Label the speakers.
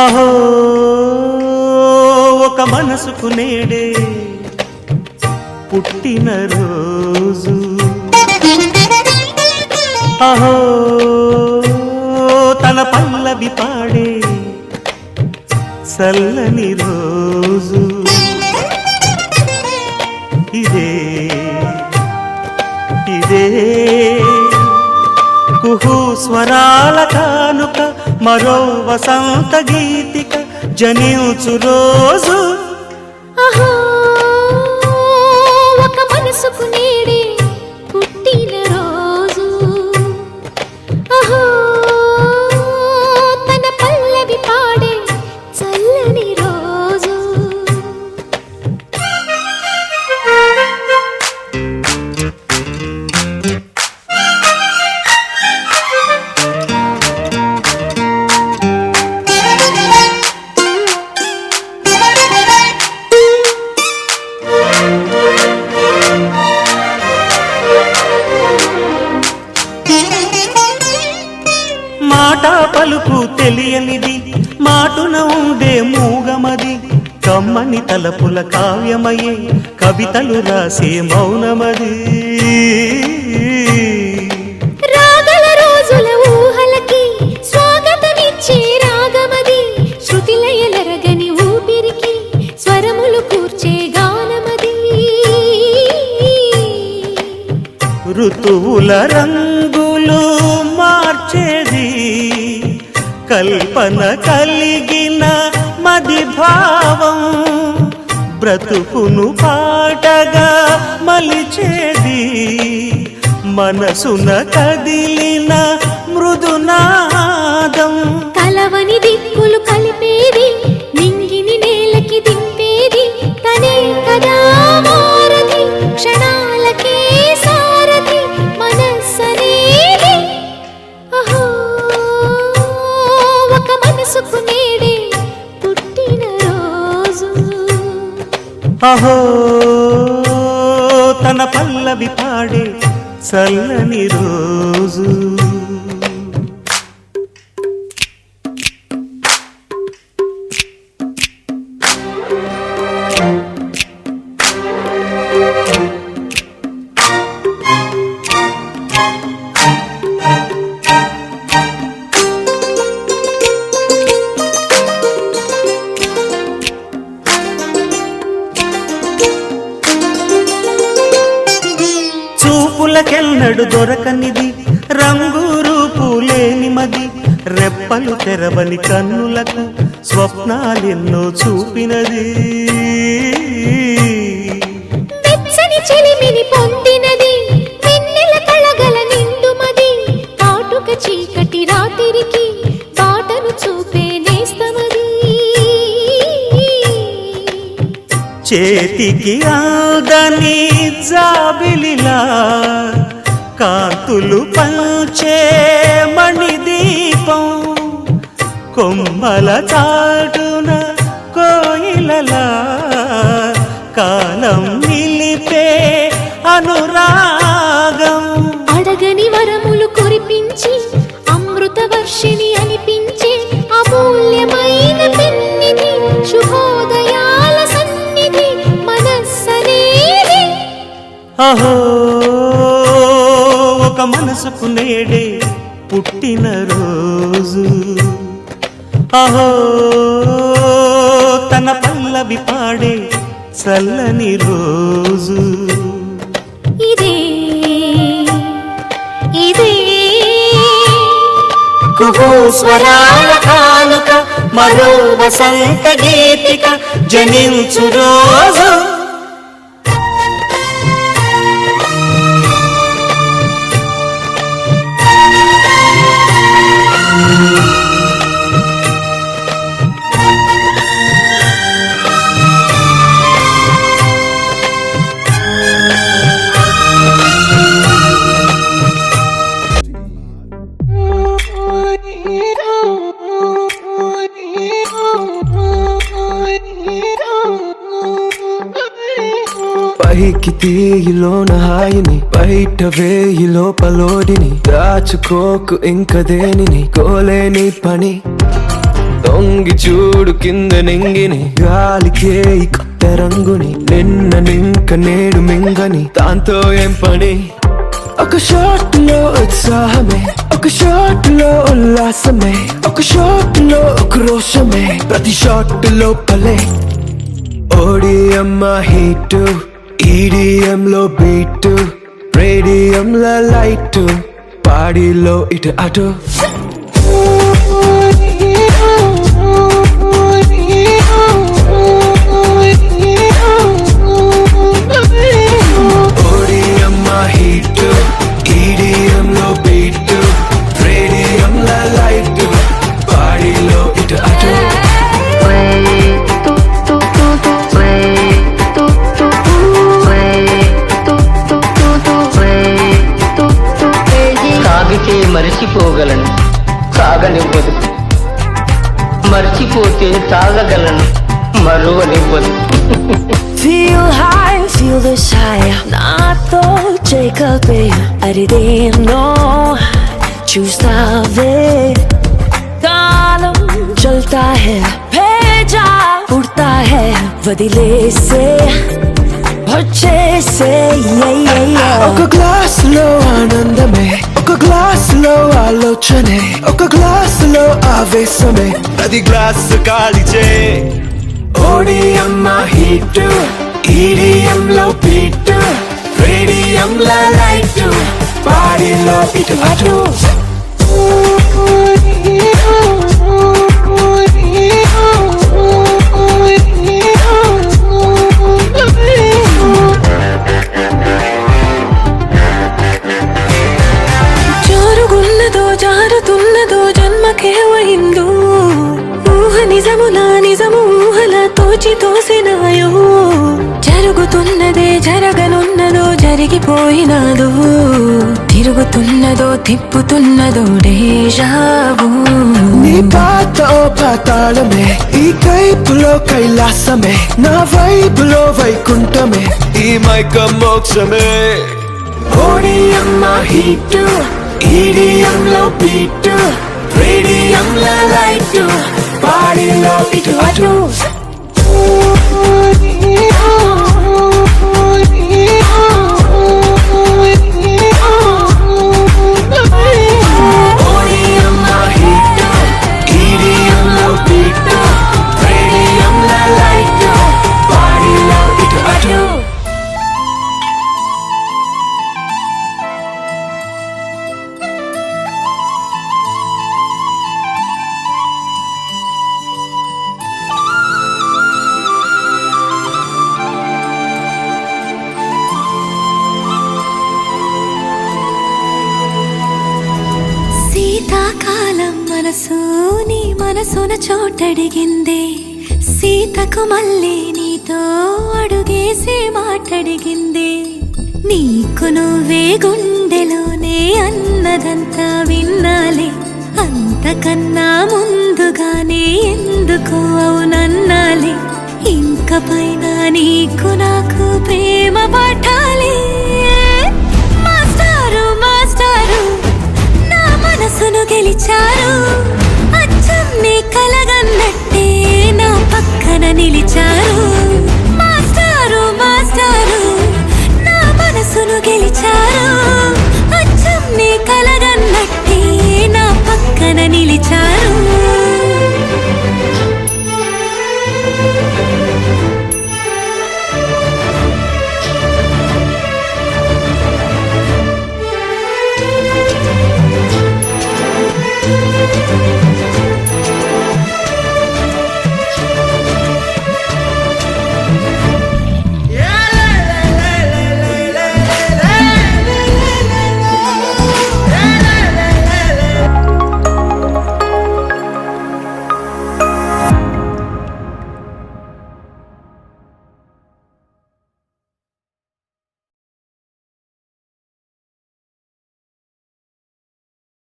Speaker 1: అహో ఒక మనసుకు నేడే పుట్టిన రోజు, అహో తన పల్లవి పాడే చల్లని రోజు, ఇదే ఇదే కుహు స్వరాల కానుక, మరో వసంత గీతిక జనించు రోజు.
Speaker 2: అహో ఒక మనసుకు నేడే పుట్టిన రోజు, అహో తన పల్లవి పాడే చల్లని రోజు.
Speaker 1: మాట పలుకు తెలియనిది, మాటున ఉండే మూగమది, కమ్మని తలపుల కావ్యమయే కవితలు రాసే మౌనమది.
Speaker 2: రాగల రోజుల ఊహలకి స్వాగతమిచ్చే రాగమది, శృతిలయలరగని ఊపిరికి స్వరములు కూర్చే గానమది.
Speaker 1: ఋతువుల రంగులు మార్చేది, కల్పన కలిగిన మది భావం, బ్రతుకును పాటగా మలిచేది, మనసున కదిలిన మృదునాదం.
Speaker 2: కలవని దిక్కులు కలిపేది, నింగిని నేలకి దింపేది, తనే కదా మారది, క్షణాలకే సారథి మనస్సనేది. అహో ఒక మనసుకు నేడే పుట్టిన రోజు,
Speaker 1: అహో తన పల్లవి పాడే చల్లని రోజు. చూపులకెన్నడు దొరకనిది, రంగు రూపు లేని మది, రెప్పలు తెరవని కన్నులకు స్వప్నాలెన్నో చూపినది.
Speaker 2: వెచ్చని చెలిమిని పొందినది, వెన్నెల కళగల నిండుమది, కాటుక చీకటి రాత్రికి బాటను చూపే నేస్తమది.
Speaker 1: చేతికి ఆదని జాబిలిలా కాంతులు పంచే మణిదీపం, కొమ్మల చాటున కోయిలలా కాలం నిలిపే అనురాగం.
Speaker 2: అడగని వరములు కురిపించి అమృత వర్షిణి అనిపించే అమూల్యమైన పెన్నిధి, శుభోదయాల సన్నిధి మనస్సనేది.
Speaker 1: అహో ఒక మనసుకు నేడే పుట్టిన రోజు, అహో తన పల్లవి పాడే చల్లని రోజు,
Speaker 2: ఇదే ఇదే
Speaker 1: కుహు స్వరాల కానుక, మరో వసంత గీతిక జనించు రోజు.
Speaker 3: పైకి తీయిలోన హాయిని, బయట వేయి లోపలోడిని, దాచుకోకు ఇంక దేనిని, కోలేని పని తొంగి చూడు కింద నింగిని, గాలికే ఈ కొత్త రంగుని, నిన్న నింక నేడు మింగని, దాంతో ఏం పని? ఒక షాట్ లో ఉత్సాహమే, ఒక షాట్ లో ఉల్లాసమే, ఒక షాట్ లో క్రోషమే, ప్రతి షాట్ లో పలే. ఓడిఎం హీట్, ఈడిఎం లో బీట్, రేడియం లో లైట్, పాడిలో ఇటు అటు. ఓడిఎం హీట్, ఈడిఎం లో బీట్, రేడియం లో లైట్, పాడిలో ఇటు అటు.
Speaker 4: సాగితే మరిచిపోగలను, సాగనివ్వదు. మర్చిపోతే తాగగలను, మరువనివ్వదు.
Speaker 5: Feel high, feel this high. నాతో చేయకపోయే అరిదేనో చూస్తావే. కాలం చల్తా హై, భేజా ఉడతా హై, వదిలేసే వచ్చేసే. ఒక గ్లాస్ లో ఆనందమే, ఒక గ్లాస్ లో ఆలోచనే, ఒక గ్లాస్ లో ఆవేశమే,
Speaker 1: అది గ్లాస్ కాలిచే.
Speaker 3: ఓడిఎం హీట్, ఈడిఎం లో బీట్, రేడియం లో లైట్, పాడిలో ఇటు అటు.
Speaker 5: జారుగున్నదో జారుతున్నదో జన్మకే అయిందో, ఊహ నిజములా నిజము ఊహలా తోచి తోసినాయో. జరుగుతున్నదే జరగనున్నదో జరిగిపోయినాదో, తిరుగుతున్నదో తిప్పుతున్నదో డేజావు.
Speaker 3: నీ పాత ఓ పాతాళమే, ఈ కైపులో కైలాసమే, నా వైపులో వైకుంఠమే, ఈ మైక మోక్షమే. ఓడిఎం హీట్, ఈడిఎం లో బీట్, రేడియం లో లైట్, పాడిలో ఇటు అటు. ఓడిఎం హీట్, ఈడిఎం లో బీట్, రేడియం లో లైట్, పాడిలో ఇటు అటు.
Speaker 2: శీతాకాలం మనసు నీ మనసున చోటడిగిందే, సీతకు మళ్ళీ నీతో అడుగేసే మాటడిగిందే. నీకు నువ్వే గుండెలోనే అన్నదంతా విన్నాలే, అంతకన్నా ముందుగానే ఎందుకు అవునన్నాలే. ఇంక పైన నీకు నాకు ప్రేమ పాఠాలే. మాస్టారు మాస్టారు నా మనసును గెలిచారు.